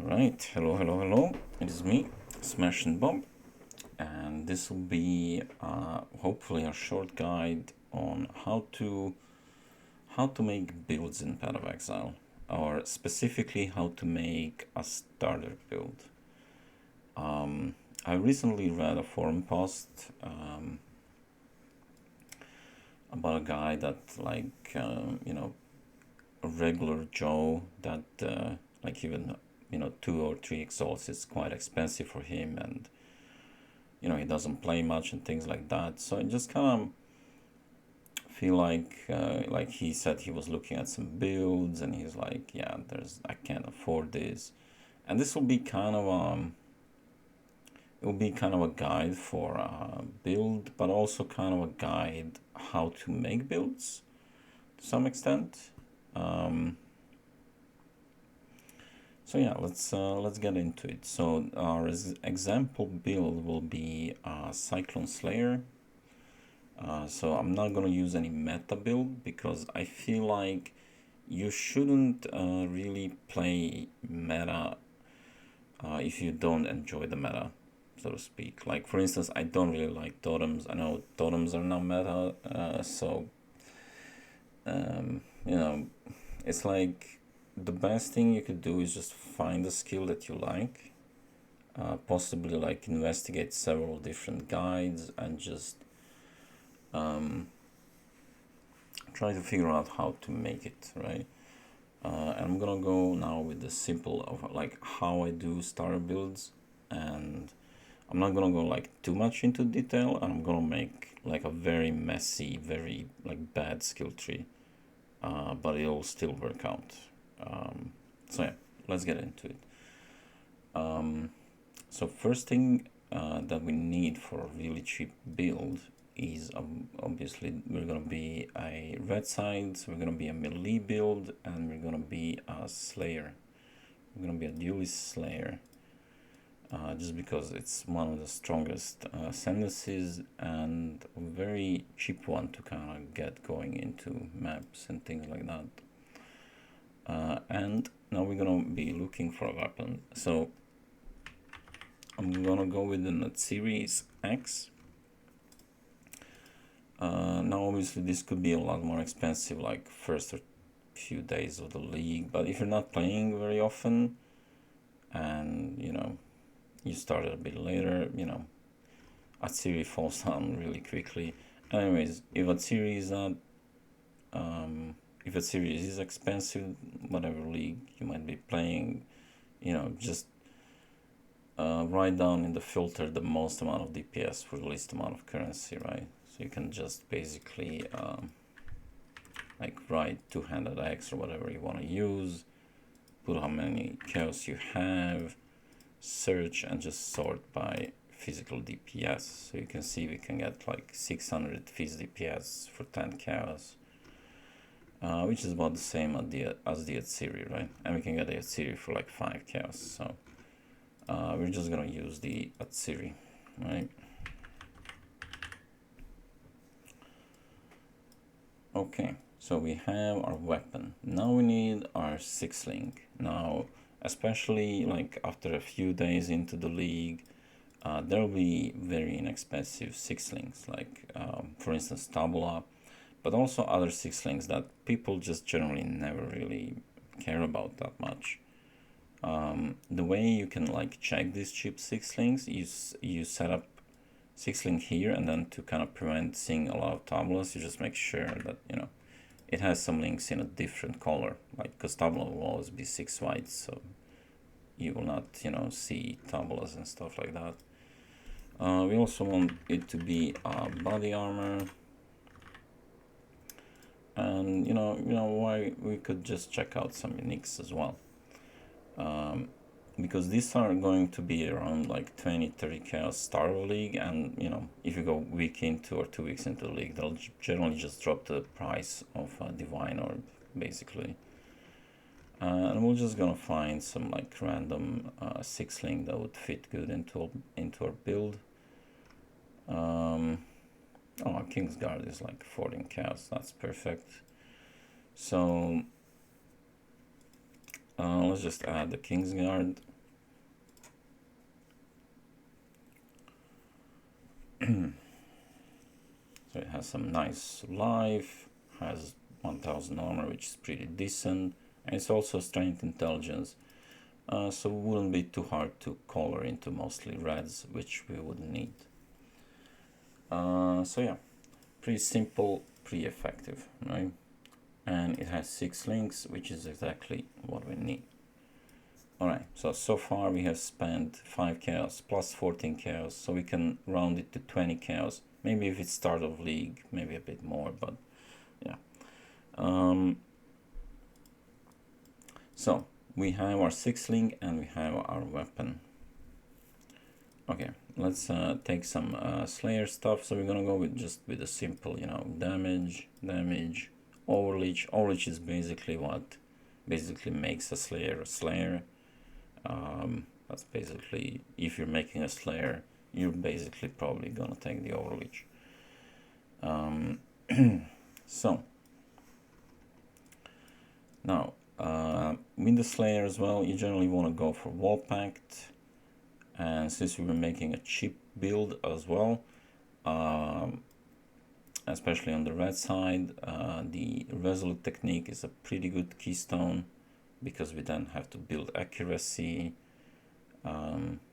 Alright, hello. It is me, Smashinbob, and this will be hopefully a short guide on how to make builds in Path of Exile, or specifically how to make a starter build. I recently read a forum post about a guy that a regular Joe that even 2 or 3 exalts is quite expensive for him, and he doesn't play much and things like that. So I just kind of feel like he said he was looking at some builds and he's like, yeah, I can't afford this, and this will be kind of a guide for a build, but also kind of a guide how to make builds to some extent. So yeah, let's get into it. So our example build will be Cyclone Slayer. So I'm not gonna use any meta build because I feel like you shouldn't really play meta if you don't enjoy the meta, so to speak. Like for instance, I don't really like totems. I know totems are not meta, so you know, it's like the best thing you could do is just find a skill that you like, possibly like investigate several different guides and just try to figure out how to make it, right? And I'm gonna go now with the simple of like how I do starter builds, and I'm not gonna go like too much into detail. I'm gonna make like a very messy, very like bad skill tree, but it'll still work out. So yeah, let's get into it. So first thing that we need for a really cheap build is obviously we're gonna be a red side, so we're gonna be a melee build, and we're gonna be a slayer. We're gonna be a duelist slayer, just because it's one of the strongest ascendancies and a very cheap one to kind of get going into maps and things like that. And now we're gonna be looking for a weapon. So I'm gonna go with the Series X. Now obviously this could be a lot more expensive like first or few days of the league, but if you're not playing very often and you started a bit later, Atsiri falls down really quickly. Anyways, if Atsiri is not if Atsiri is expensive, whatever league you might be playing, just write down in the filter the most amount of DPS for the least amount of currency, right? So you can just basically like write two-handed X or whatever you want to use, put how many chaos you have, search, and just sort by physical DPS. So you can see we can get like 600 phys DPS for 10 chaos, which is about the same as the Atsiri, right? And we can get the Atsiri for like 5 chaos. So we're just gonna use the Atsiri, right? Okay, so we have our weapon. Now we need our 6-link. Now, especially like after a few days into the league, there will be very inexpensive 6-links, like for instance Tabula, but also other 6-links that people just generally never really care about that much. The way you can like check these cheap 6-links is you set up 6-link here, and then to kind of prevent seeing a lot of tabulas, you just make sure that it has some links in a different color, like because tabula will always be 6 white, so you will not see tabulas and stuff like that. We also want it to be body armor, and why we could just check out some uniques as well, because these are going to be around like 20-30 chaos star of league, and if you go week into or 2 weeks into the league, they'll generally just drop the price of divine orb basically. And we're just gonna find some like random 6-link that would fit good into our build. Oh, King's Guard is like 14 chaos, that's perfect. So let's just add the King's Guard. So it has some nice life, has 1000 armor, which is pretty decent, and it's also strength intelligence. So it wouldn't be too hard to color into mostly reds, which we would need. So yeah, pretty simple, pretty effective, right? And it has 6 links, which is exactly what we need. Alright, so far we have spent 5 chaos plus 14 chaos, so we can round it to 20 chaos. Maybe if it's start of league, maybe a bit more, but yeah. So we have our 6 link and we have our weapon. Okay, let's take some Slayer stuff. So we're gonna go with just with a simple, you know, damage, overleach. Overleach is basically what makes a Slayer a Slayer. That's basically, if you're making a Slayer, you're basically probably gonna take the overleach. So now with the Slayer as well, you generally want to go for Wall Pact, and since we were making a cheap build as well, especially on the red side, the Resolute technique is a pretty good keystone because we then have to build accuracy.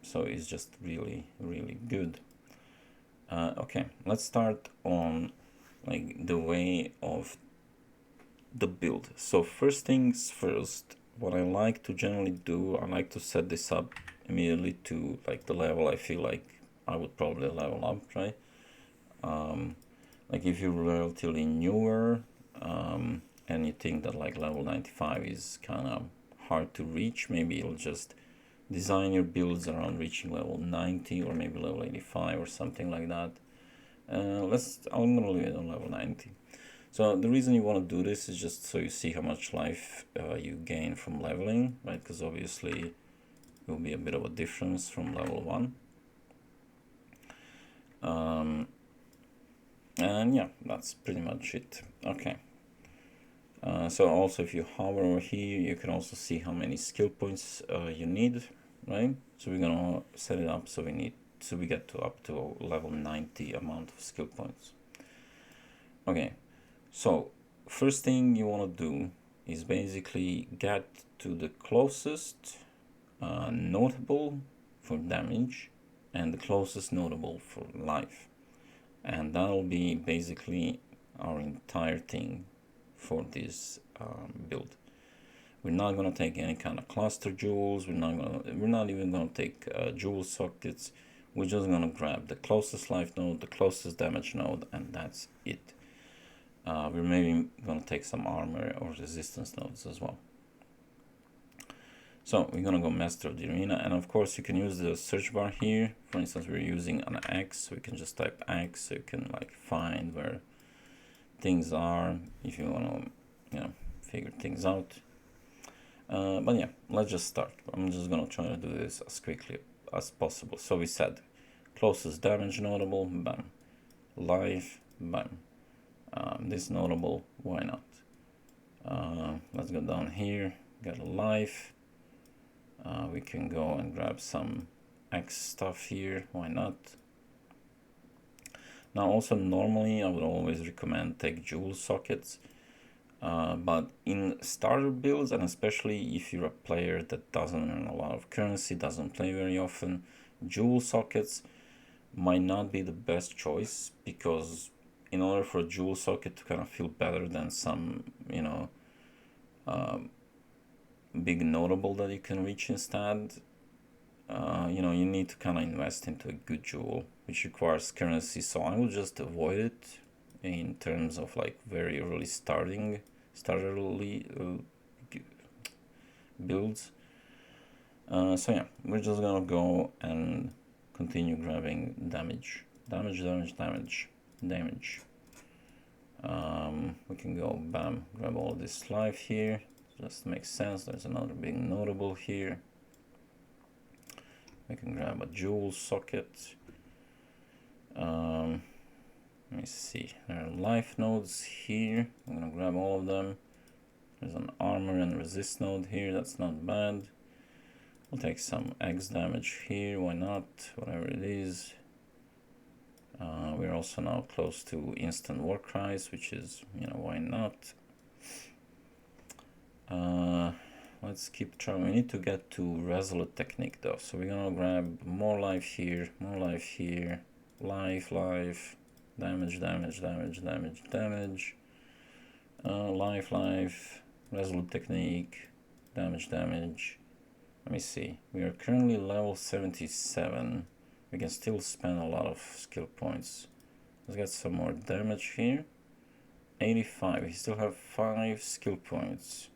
So it's just really good. Okay, let's start on like the way of the build. So first things first, what I like to generally do, I like to set this up immediately to like the level I feel like I would probably level up, right? Like if you're relatively newer and you think that like level 95 is kind of hard to reach, maybe you'll just design your builds around reaching level 90 or maybe level 85 or something like that. I'm gonna leave it on level 90. So the reason you want to do this is just so you see how much life you gain from leveling, right? Because obviously it will be a bit of a difference from level 1. And yeah, that's pretty much it. Okay. So also if you hover over here, you can also see how many skill points you need, right? So we're gonna set it up so we get to up to level 90 amount of skill points. Okay, so first thing you want to do is basically get to the closest notable for damage and the closest notable for life, and that'll be basically our entire thing for this build. We're not gonna take any kind of cluster jewels. We're not even gonna take jewel sockets. We're just gonna grab the closest life node, the closest damage node, and that's it. We're maybe gonna take some armor or resistance nodes as well. So we're gonna go Master of the Arena, and of course you can use the search bar here. For instance, we're using an X, so we can just type X, so you can like find where things are if you wanna, you know, figure things out. But yeah, let's just start. I'm just gonna try to do this as quickly as possible. So we said closest damage notable, bam. Life, bam. This notable, why not? Let's go down here, get a life. We can go and grab some X stuff here, why not? Now also normally I would always recommend take jewel sockets, but in starter builds, and especially if you're a player that doesn't earn a lot of currency, doesn't play very often, jewel sockets might not be the best choice, because in order for a jewel socket to kind of feel better than some, you know, big notable that you can reach instead, you know, you need to kind of invest into a good jewel, which requires currency. So I would just avoid it in terms of like very early starterly builds. So yeah, we're just gonna go and continue grabbing damage. We can go bam, grab all this life here. Just makes sense. There's another big notable here. We can grab a jewel socket. Let me see. There are life nodes here. I'm gonna grab all of them. There's an armor and resist node here. That's not bad. We'll take some X damage here. Why not? Whatever it is. We're also now close to instant war cries, which is, you know, why not? Let's keep trying. We need to get to resolute technique though, so we're gonna grab more life here, more life here, life, damage, damage, damage, damage, damage, life, resolute technique, damage, damage. Let me see. We are currently level 77. We can still spend a lot of skill points. Let's get some more damage here. 85. We still have 5 skill points.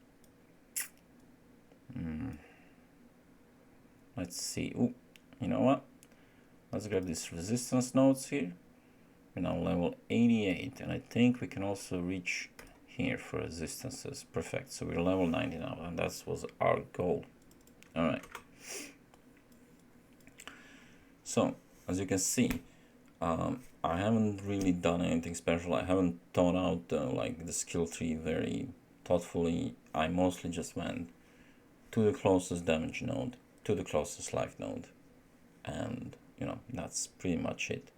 Let's see. Ooh, you know what? Let's grab these resistance nodes here. We're now level 88, and I think we can also reach here for resistances. Perfect. So we're level 90 now, and that was our goal. All right. So as you can see, I haven't really done anything special. I haven't thought out like the skill tree very thoughtfully. I mostly just went to the closest damage node, to the closest life node, and you know, that's pretty much it.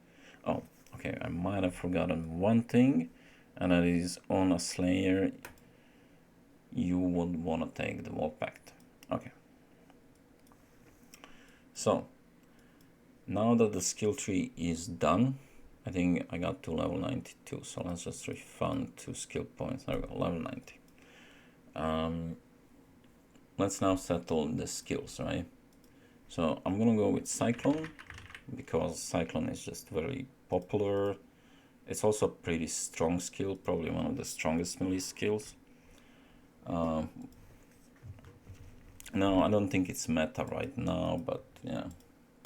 Oh, okay, I might have forgotten one thing, and that is on a Slayer you would want to take the Wall Pact. Okay, so now that the skill tree is done, I think I got to level 92, so let's just refund 2 skill points. There we go, level 90. Let's now settle the skills, right? So I'm gonna go with Cyclone, because Cyclone is just very popular. It's also a pretty strong skill, probably one of the strongest melee skills. No, I don't think it's meta right now, but yeah,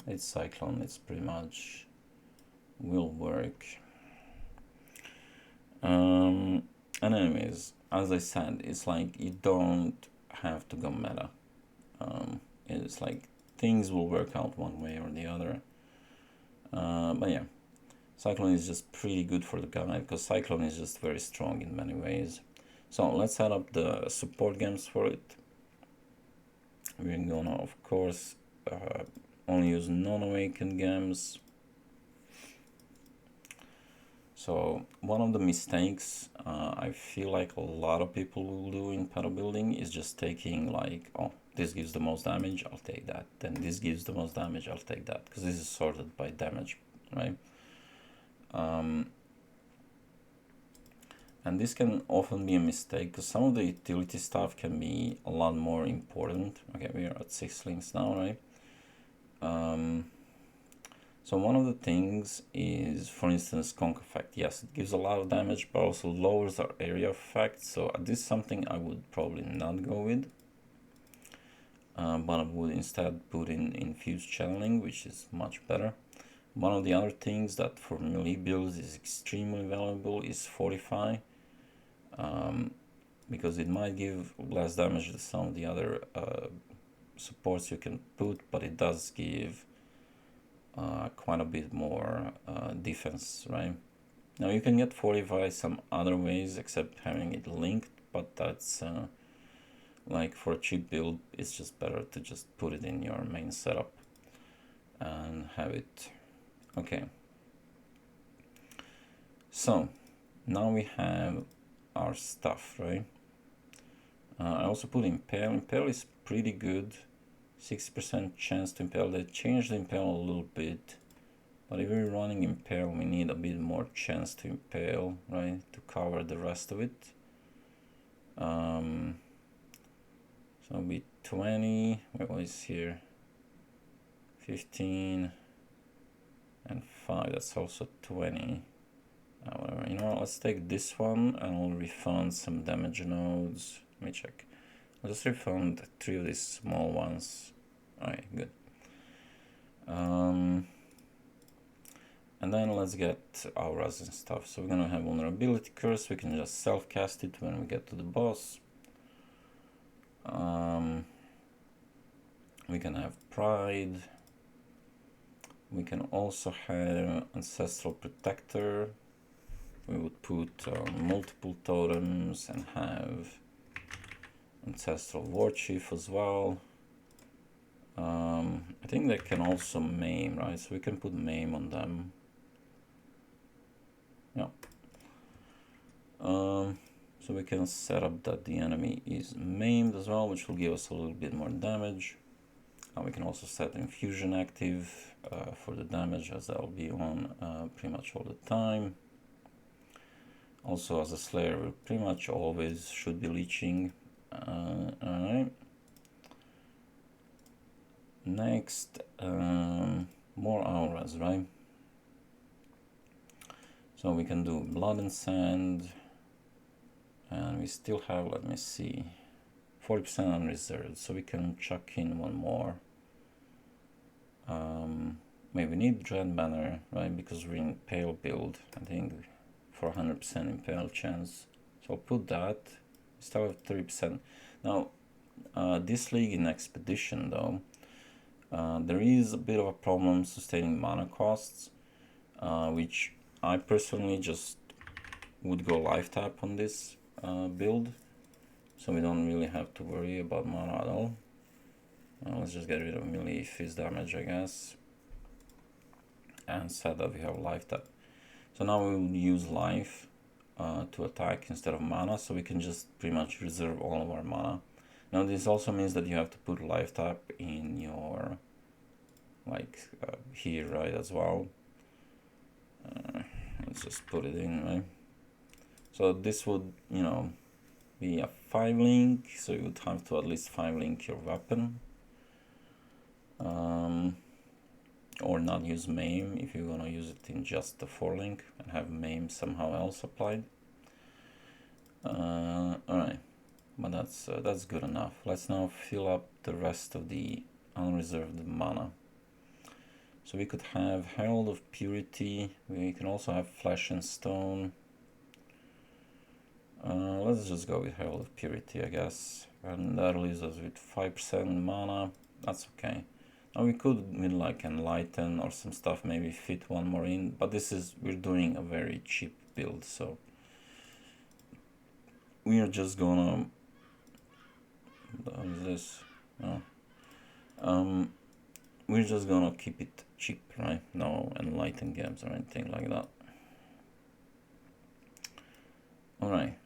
it's Cyclone, it's pretty much will work. And anyways, as I said, it's like you don't have to go meta. It's like things will work out one way or the other. But yeah, Cyclone is just pretty good for the guide, because Cyclone is just very strong in many ways. So let's set up the support gems for it. We're gonna, of course, only use non-awakened gems. So one of the mistakes I feel like a lot of people will do in paddle building is just taking like, oh, this gives the most damage, I'll take that. Then this gives the most damage, I'll take that. Because this is sorted by damage, right? And this can often be a mistake, because some of the utility stuff can be a lot more important. Okay, we are at 6 links now, right? So one of the things is, for instance, Conk effect. Yes, it gives a lot of damage, but also lowers our area effect. So this is something I would probably not go with. But I would instead put in infused channeling, which is much better. One of the other things that for melee builds is extremely valuable is Fortify, because it might give less damage than some of the other supports you can put, but it does give quite a bit more defense, right? Now you can get Fortify some other ways except having it linked, but that's like for a cheap build, it's just better to just put it in your main setup and have it. Okay, so now we have our stuff, right? I also put Impale. Impale is pretty good. 60% chance to Impale. They changed the Impale a little bit, but if we're running Impale, we need a bit more chance to Impale, right, to cover the rest of it. So it'll be 20, what was here, 15, and 5, that's also 20. Whatever, you know what, let's take this one and we'll refund some damage nodes. Let me check. I'll just refund 3 of these small ones. Alright, good. And then let's get auras and stuff. So we're gonna have vulnerability curse. We can just self-cast it when we get to the boss. We can have pride. We can also have ancestral protector. We would put multiple totems and have ancestral war chief as well. I think they can also maim, right? So we can put maim on them. Yeah. So we can set up that the enemy is maimed as well, which will give us a little bit more damage. We can also set infusion active for the damage, as that will be on pretty much all the time. Also, as a Slayer, we pretty much always should be leeching. Alright. Next, more auras, right? So we can do blood and sand, and we still have, let me see, 40% unreserved, so we can chuck in one more. Maybe we need Dread Banner, right? Because we're in Pale build, I think, for 100% Impale chance. So I'll put that. We start with 30%. Now, this league in Expedition, though, there is a bit of a problem sustaining mana costs, which I personally just would go life tap on this build, so we don't really have to worry about mana at all. Let's just get rid of melee fizz damage, I guess, and set that we have life tap. So now we will use life to attack instead of mana, so we can just pretty much reserve all of our mana. Now this also means that you have to put life tap in your, like, here, right, as well. Let's just put it in, right? So this would, you know, be a 5-link, so you would have to at least 5-link your weapon. Or not use maim if you're gonna use it in just the 4-link and have maim somehow else applied. Alright, but that's good enough. Let's now fill up the rest of the unreserved mana. So we could have Herald of Purity, we can also have Flesh and Stone. Let's just go with Herald of Purity, I guess, and that leaves us with 5% mana. That's okay. Now we could with like Enlighten or some stuff, maybe fit one more in, but we're doing a very cheap build, so we are just gonna, what is this? No. We're just gonna keep it cheap, right? No Enlighten games or anything like that. Alright,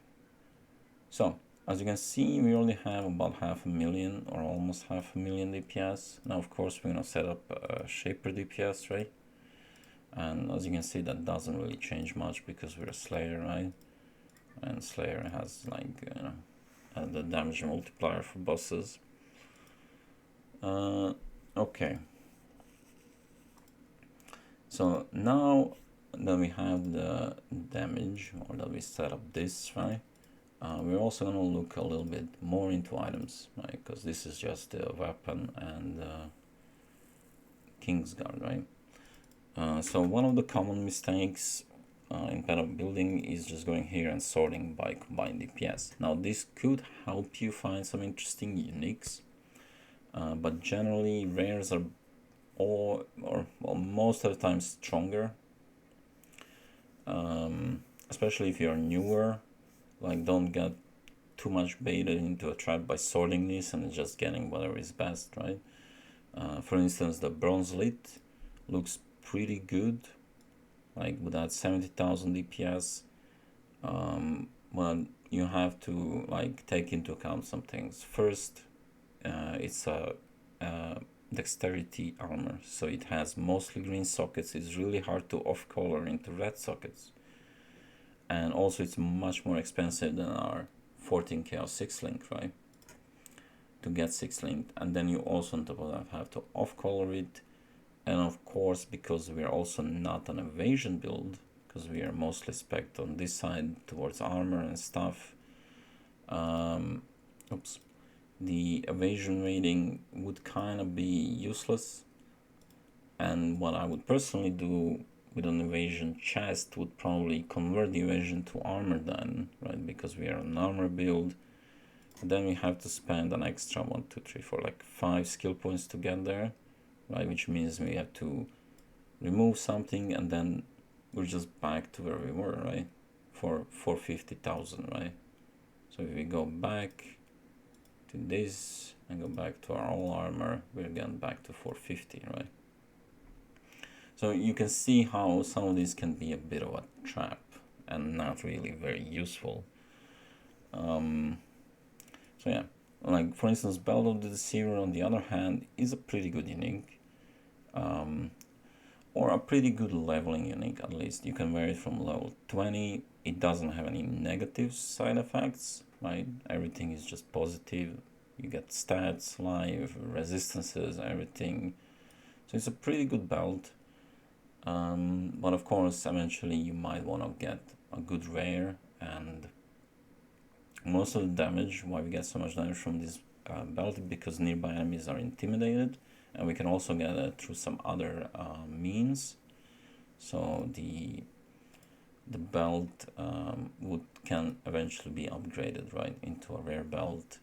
so as you can see, we only have about 500,000 or almost 500,000 DPS. Now, of course, we're gonna set up a Shaper DPS, right? And as you can see, that doesn't really change much because we're a Slayer, right? And Slayer has, like, you know, the damage multiplier for bosses. Okay. So now that we have the damage, or that we set up this, right? We're also going to look a little bit more into items, right? Because this is just the weapon and King's Guard, right? So one of the common mistakes in pet building is just going here and sorting by combined DPS. Now this could help you find some interesting uniques, but generally rares are well, most of the time stronger, especially if you're newer. Like, don't get too much baited into a trap by sorting this and just getting whatever is best, right? For instance, the Bronze Lit looks pretty good, like with that 70,000 DPS. But you have to like take into account some things. First, it's a dexterity armor, so it has mostly green sockets. It's really hard to off color into red sockets. And also it's much more expensive than our 14 Chaos 6-link, right? To get 6-link, and then you also on top of that have to off-color it. And of course, because we are also not an evasion build, because we are mostly spec'd on this side towards armor and stuff, the evasion rating would kind of be useless. And what I would personally do with an evasion chest would probably convert the evasion to armor then, right? Because we are an armor build. And then we have to spend an extra 1, 2, 3, 4, like 5 skill points to get there, right? Which means we have to remove something and then we're just back to where we were, right? For 450,000, right? So if we go back to this and go back to our all armor, we're again back to 450, right? So you can see how some of these can be a bit of a trap, and not really very useful. So yeah, like for instance, Belt of the Deceiver on the other hand is a pretty good unique, or a pretty good leveling unique at least. You can wear it from level 20. It doesn't have any negative side effects, right? Everything is just positive. You get stats, life, resistances, everything. So it's a pretty good belt. But of course, eventually you might want to get a good rare, and most of the damage, why we get so much damage from this belt, because nearby enemies are intimidated, and we can also get it through some other means. So the belt can eventually be upgraded, right, into a rare belt.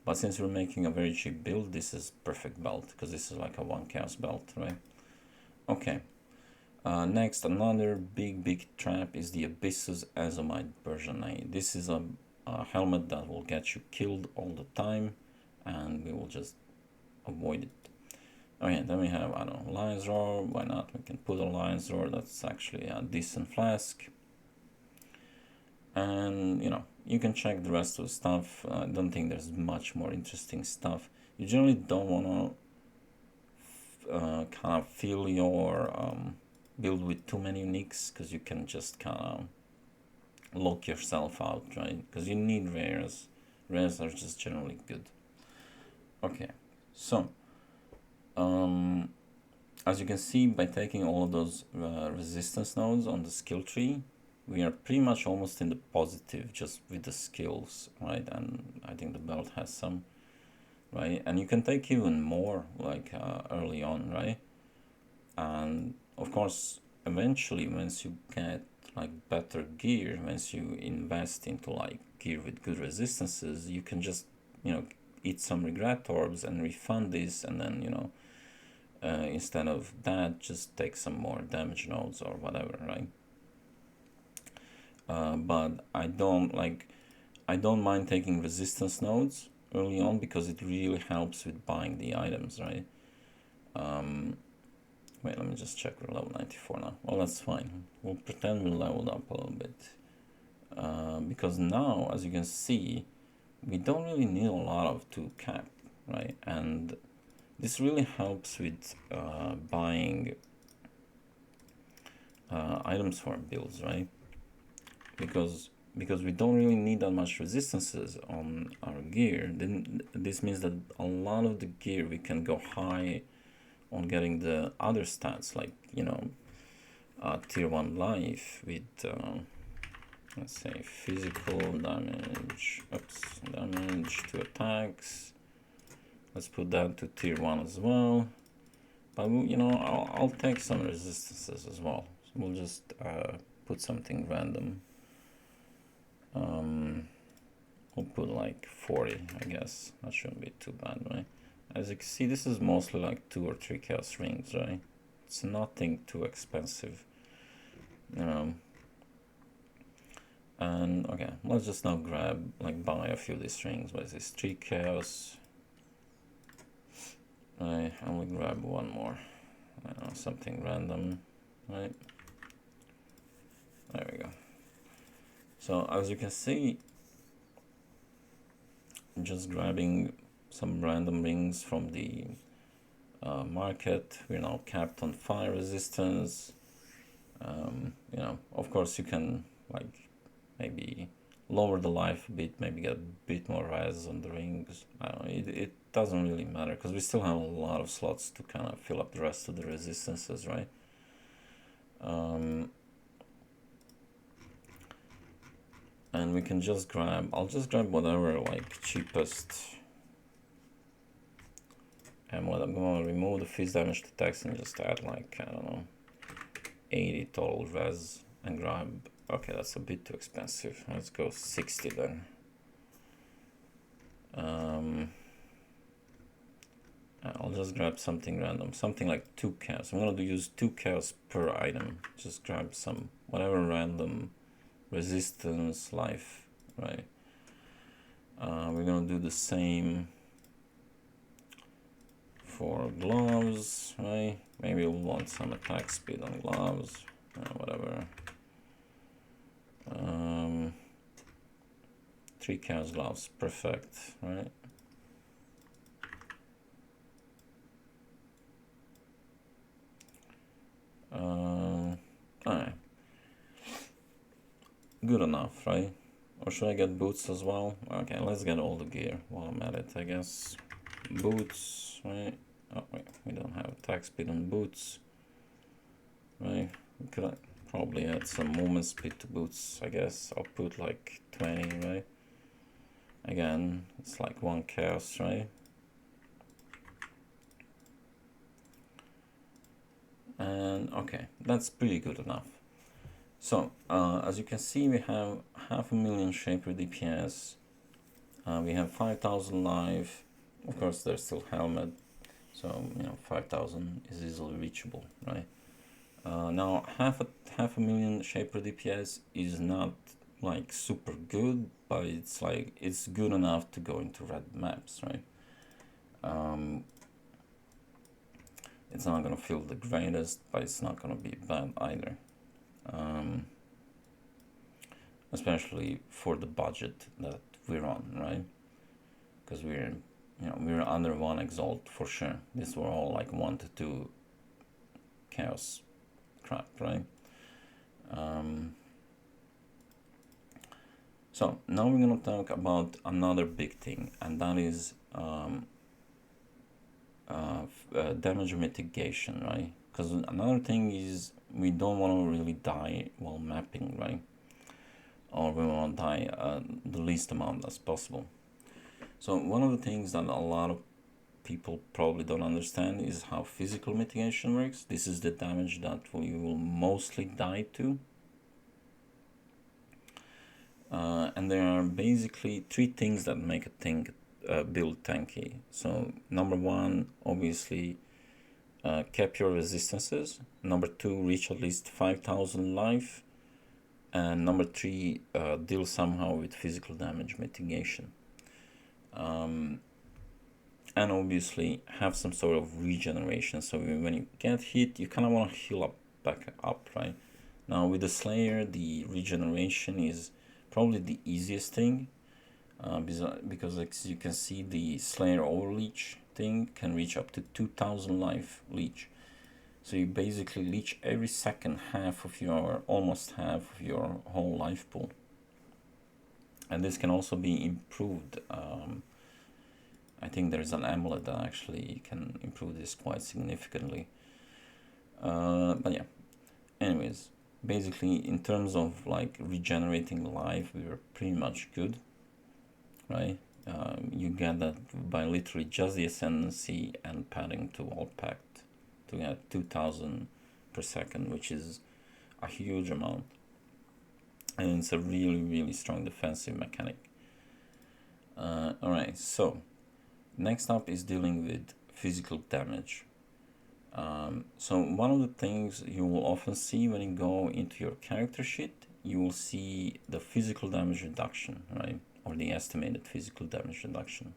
But since we're making a very cheap build, this is perfect belt, because this is like a 1 chaos belt, right? Okay. Next, another big trap is the Abyssus Azomite version A. This is a helmet that will get you killed all the time, and we will just avoid it. Okay, then we have, I don't know, Lion's Roar. Why not? We can put a Lion's Roar. That's actually a decent flask. And, you know, you can check the rest of the stuff. I don't think there's much more interesting stuff. You generally don't want to kind of fill your build with too many uniques, because you can just kind of lock yourself out, right? Because you need rares. Rares are just generally good. Okay, so as you can see, by taking all of those resistance nodes on the skill tree, we are pretty much almost in the positive just with the skills, right? And I think the belt has some, right? And you can take even more, like early on, right? And of course, eventually, once you get like better gear, once you invest into like gear with good resistances, you can just, you know, eat some regret orbs and refund this, and then, you know, instead of that, just take some more damage nodes or whatever, right? But I don't mind taking resistance nodes early on, because it really helps with buying the items, right? Wait, let me just check. We're level 94 now. Well, that's fine. We'll pretend we leveled up a little bit. Because now, as you can see, we don't really need a lot of 2 cap, right? And this really helps with buying items for our builds, right? Because we don't really need that much resistances on our gear. Then this means that a lot of the gear we can go high on getting the other stats, like, you know, tier 1 life with let's say physical damage, damage to attacks. Let's put that to tier 1 as well. But you know, I'll take some resistances as well. So we'll just put something random. We'll put like 40, I guess. That shouldn't be too bad, right? As you can see, this is mostly like 2 or 3 chaos rings, right? It's nothing too expensive. And okay, let's just now buy a few of these rings. What is this? 3 chaos. I will grab one more. I don't know, something random, right? There we go. So as you can see, just grabbing some random rings from the market. We're now capped on fire resistance. You know, of course you can like maybe lower the life a bit, maybe get a bit more res on the rings. I don't know, it doesn't really matter, because we still have a lot of slots to kind of fill up the rest of the resistances, right? And we can just grab, I'll just grab whatever like cheapest. And what I'm going to remove the fizz damage to text and just add like, I don't know, 80 total res and grab, okay, that's a bit too expensive. Let's go 60 then. I'll just grab something random, something like 2 chaos. I'm going to use 2 chaos per item. Just grab some, whatever random resistance, life, right? We're going to do the same for gloves, right? Maybe we'll want some attack speed on gloves, whatever. 3 chaos gloves, perfect, right? Alright, good enough, right? Or should I get boots as well? Okay, let's get all the gear while I'm at it, I guess. Boots, right? Oh wait, we don't have attack speed on boots, right? We could probably add some movement speed to boots, I guess. I'll put like 20, right? Again, it's like 1 chaos, right? And okay, that's pretty good enough. So as you can see, we have 500,000 shaper DPS. We have 5,000 life. Of course, there's still helmet, so 5,000 is easily reachable, right? Now half a million shaper DPS is not like super good, but it's good enough to go into red maps, right? It's not gonna feel the greatest, but it's not gonna be bad either. Especially for the budget that we're on, right? Because we're under 1 exalt for sure. These were all like 1 to 2 chaos crap, right? So now we're gonna talk about another big thing, and that is damage mitigation, right? Because another thing is we don't want to really die while mapping, right? Or we want to die the least amount as possible. So one of the things that a lot of people probably don't understand is how physical mitigation works. This is the damage that you will mostly die to. And there are basically 3 things that make a build tanky. So number 1, obviously, cap your resistances. Number 2, reach at least 5,000 life. And number 3, deal somehow with physical damage mitigation. And obviously have some sort of regeneration. So when you get hit, you kind of want to heal back up, right? Now with the Slayer, the regeneration is probably the easiest thing, because as you can see, the Slayer Overleech thing can reach up to 2,000 life leech. So you basically leech every second almost half of your whole life pool. And this can also be improved. I think there's an amulet that actually can improve this quite significantly. But yeah, anyways, basically in terms of like regenerating life, we were pretty much good, right? You get that by literally just the Ascendancy and padding to all packed to get 2,000 per second, which is a huge amount, and it's a really strong defensive mechanic. Alright, so next up is dealing with physical damage. So one of the things you will often see when you go into your character sheet, you will see the physical damage reduction, right? Or the estimated physical damage reduction.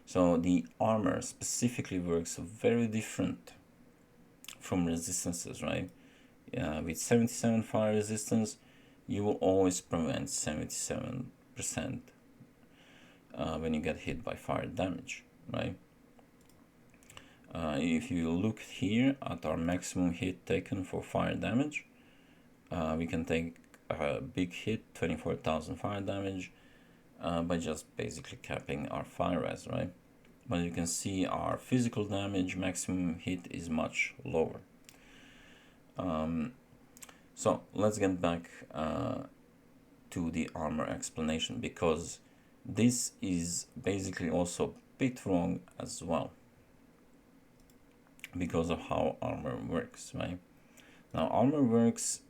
So the armor specifically works very different from resistances, right? With 77 fire resistance, you will always prevent 77% when you get hit by fire damage, right? If you look here at our maximum hit taken for fire damage, we can take a big hit, 24,000 fire damage, by just basically capping our fire res, right? But you can see our physical damage maximum hit is much lower. So let's get back to the armor explanation, because this is basically also a bit wrong as well, because of how armor works, right? Now armor works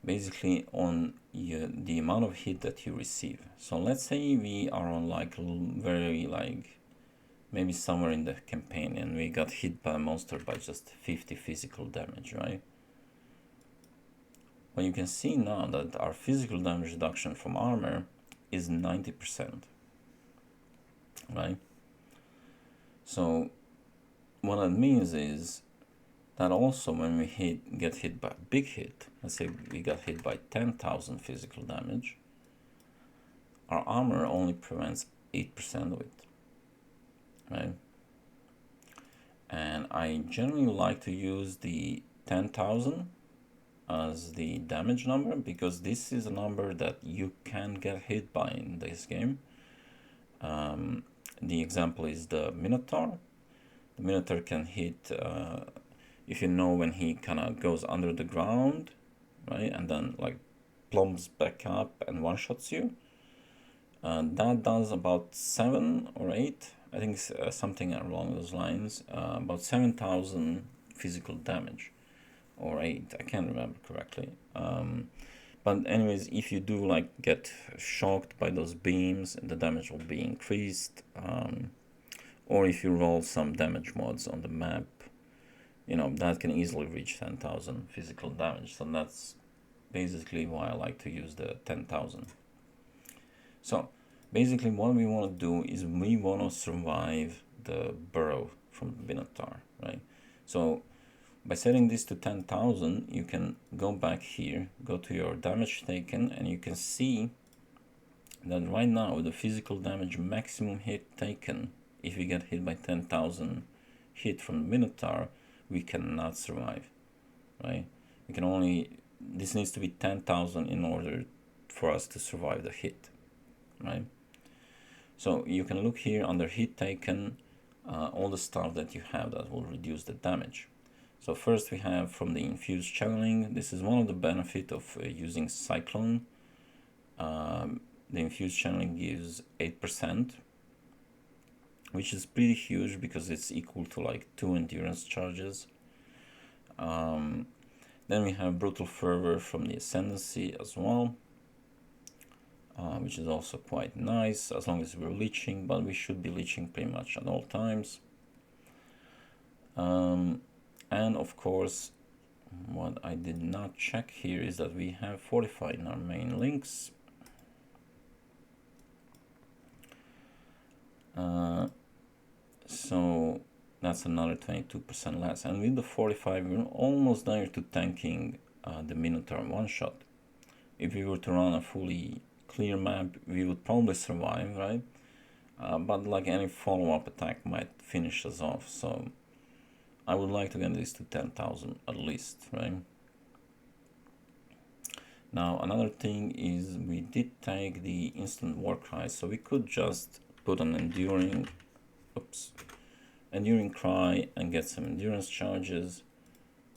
basically on the amount of hit that you receive. So let's say we are on maybe somewhere in the campaign and we got hit by a monster by just 50 physical damage, right? Well, you can see now that our physical damage reduction from armor is 90%, right? So what that means is that also when we get hit by a big hit, let's say we got hit by 10,000 physical damage, our armor only prevents 8% of it, right? And I generally like to use the 10,000 as the damage number, because this is a number that you can get hit by in this game. The example is the Minotaur. The Minotaur can hit, if you know, when he kind of goes under the ground, right, and then like plumps back up and one-shots you. That does about 7 or 8, I think something along those lines, about 7,000 physical damage, or 8, I can't remember correctly. But anyways, if you do like get shocked by those beams, the damage will be increased. Or if you roll some damage mods on the map, you know, that can easily reach 10,000 physical damage. So that's basically why I like to use the 10,000. So basically what we want to do is we want to survive the burrow from the Minotaur, right? So by setting this to 10,000, you can go back here, go to your damage taken, and you can see that right now the physical damage maximum hit taken, if we get hit by 10,000 hit from the Minotaur, we cannot survive, right? We can only, this needs to be 10,000 in order for us to survive the hit, right? So you can look here under hit taken, all the stuff that you have that will reduce the damage. So first we have from the infused channeling. This is one of the benefits of using Cyclone. The infused channeling gives 8%, which is pretty huge because it's equal to like 2 endurance charges. Then we have Brutal Fervor from the Ascendancy as well, which is also quite nice as long as we're leeching, but we should be leeching pretty much at all times. And of course, what I did not check here is that we have Fortify in our main links. So that's another 22% less. And with the Fortify, we're almost there to tanking the Minotaur one-shot. If we were to run a fully clear map, we would probably survive, right? But like any follow-up attack might finish us off. So I would like to get this to 10,000 at least, right? Now another thing is we did take the instant war cry, so we could just put an enduring cry and get some endurance charges,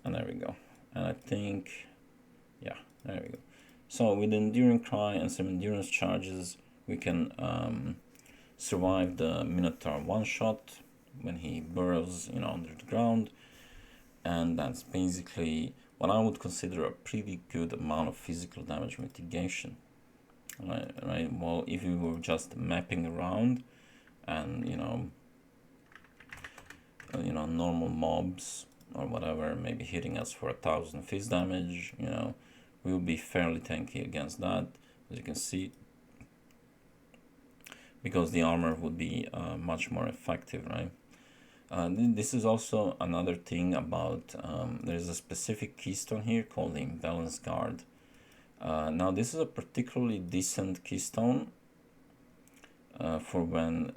and there we go. And I think, yeah, there we go. So with the enduring cry and some endurance charges, we can survive the Minotaur one shot when he burrows, you know, under the ground. And that's basically what I would consider a pretty good amount of physical damage mitigation, right? Well, if we were just mapping around and normal mobs or whatever maybe hitting us for 1,000 fizz damage, we will be fairly tanky against that, as you can see, because the armor would be much more effective, right? This is also another thing about, there's a specific keystone here called the Imbalance Guard. Now this is a particularly decent keystone for when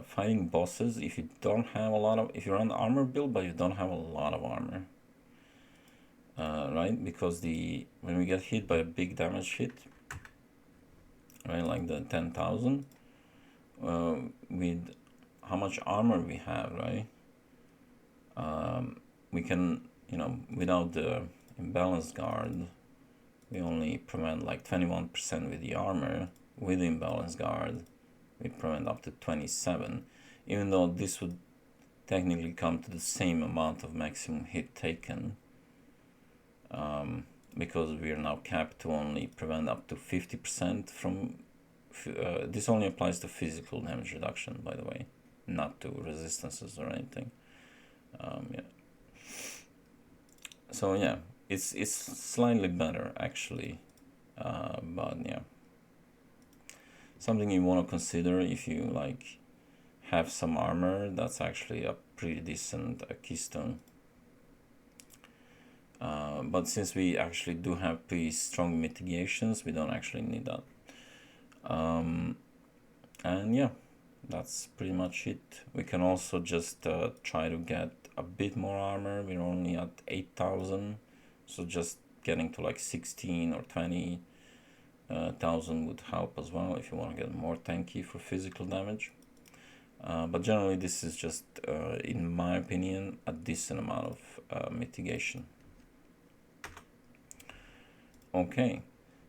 fighting bosses. If you don't have a lot of, if you're on the armor build but you don't have a lot of armor, right? Because when we get hit by a big damage hit, right, like the 10,000, with how much armor we have, right? We can, without the Imbalance Guard, we only prevent like 21% with the armor. With the Imbalance Guard, we prevent up to 27, even though this would technically come to the same amount of maximum hit taken, because we are now capped to only prevent up to 50% from, this only applies to physical damage reduction, by the way, not to resistances or anything. Yeah. So yeah, it's slightly better actually, but yeah, something you want to consider if you like have some armor. That's actually a pretty decent keystone. But since we actually do have pretty strong mitigations, we don't actually need that. And yeah, that's pretty much it. We can also just try to get a bit more armor. We're only at 8,000, so just getting to like 16 or 20,000 would help as well if you want to get more tanky for physical damage. But generally, this is just, in my opinion, a decent amount of mitigation. Okay,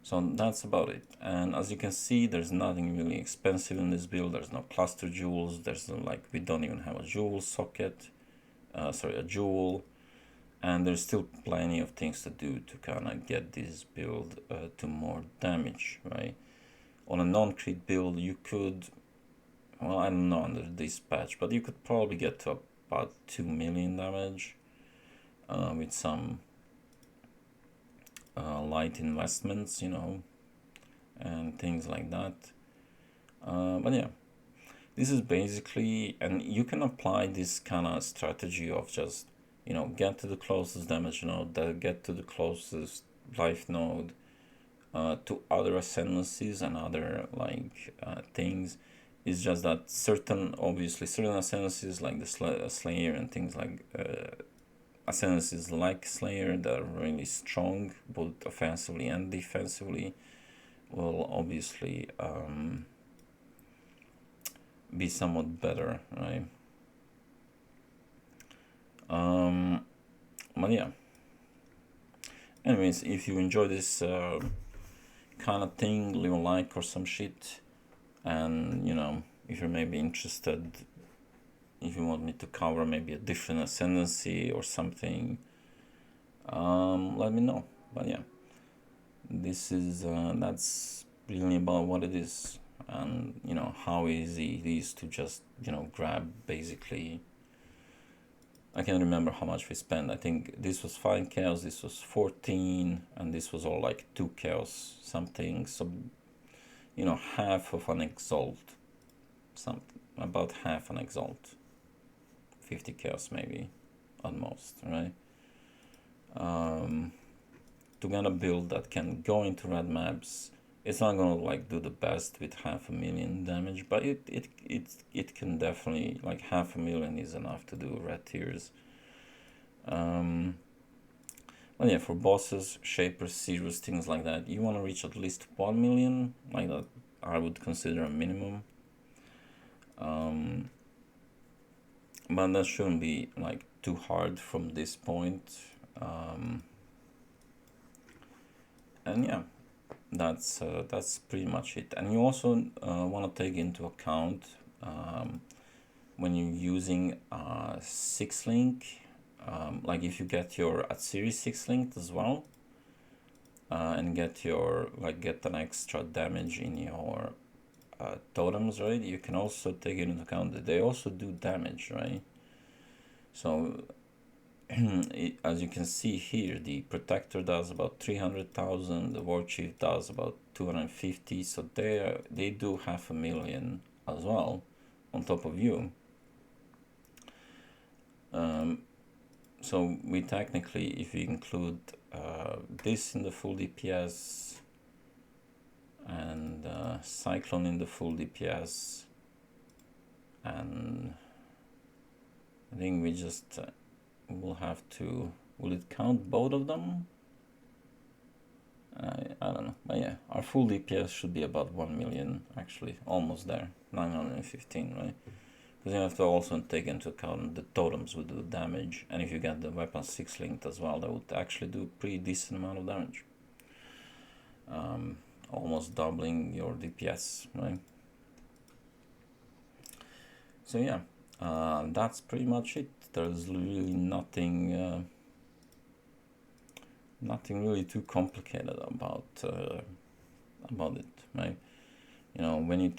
so that's about it. And as you can see, there's nothing really expensive in this build. There's no cluster jewels. There's no, like, we don't even have a jewel socket. Sorry, a jewel. And there's still plenty of things to do to kind of get this build to more damage, right? On a non-crit build, you could, well, I don't know under this patch, but you could probably get to about 2 million damage with some light investments, you know, and things like that. But yeah, this is basically, and you can apply this kind of strategy of just, you know, get to the closest damage node, get to the closest life node, to other ascendancies and other like things. It's just that obviously certain ascendancies like the Slayer and things like ascendancies like Slayer that are really strong both offensively and defensively will obviously be somewhat better, right? But yeah. Anyways, if you enjoy this kind of thing, leave a like or some shit. And, you know, if you're maybe interested, if you want me to cover maybe a different ascendancy or something, let me know. But yeah, this is that's really about what it is, and you know how easy it is to just, you know, grab basically. I can't remember how much we spent. I think this was 5 chaos, this was 14, and this was all like 2 chaos something. So, you know, half of an exalt, something about half an exalt, 50 chaos maybe at most, right? To get a build that can go into red maps, it's not gonna like do the best with 500,000 damage, but it can definitely, like 500,000 is enough to do red tiers. But yeah, for bosses, shapers, seers, things like that, you want to reach at least 1 million, like that I would consider a minimum. But that shouldn't be like too hard from this point. And yeah, that's pretty much it. And you also want to take into account when you're using 6-link, like if you get your at series 6-linked as well, and get an extra damage in your totems, right? You can also take it into account that they also do damage, right? So as you can see here, the protector does about 300,000, the war chief does about 250, so they do 500,000 as well on top of you. So we technically, if we include this in the full DPS and Cyclone in the full DPS, and I think we just will have to, will it count both of them? I don't know, but yeah, our full DPS should be about 1 million, actually, almost there, 915, right? Because you have to also take into account the totems would do damage, and if you get the weapon 6-linked as well, that would actually do a pretty decent amount of damage. Almost doubling your DPS, right? So yeah, that's pretty much it. There's really nothing really too complicated about it, right? You know, when you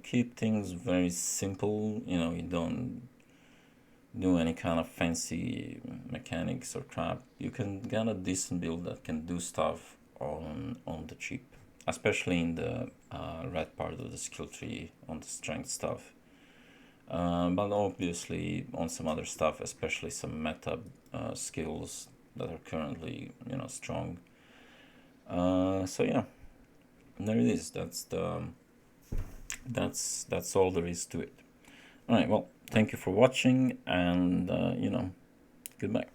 keep things very simple, you know, you don't do any kind of fancy mechanics or crap, you can get a decent build that can do stuff on the cheap, especially in the red part of the skill tree on the strength stuff. But obviously on some other stuff, especially some meta skills that are currently, you know, strong. So yeah, there it is. That's That's all there is to it. All right, well, thank you for watching, and goodbye.